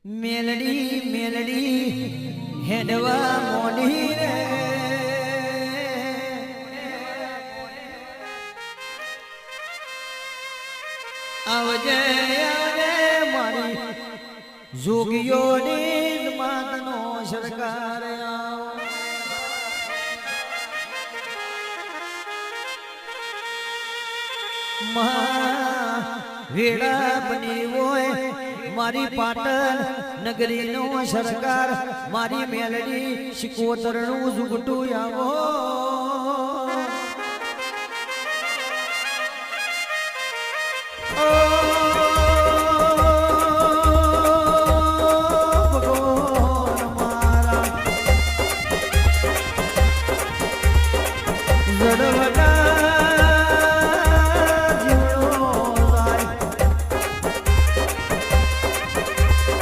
મેલડી મેલડી હેડવા મોડી રે આવજે આવજે મારી જોગીઓની માતનો સરકાર વેડા બની હોય મારી પાટણ નગરીનો સરકાર મારી મેલડી શિકોતરનું ઝુગટું આવો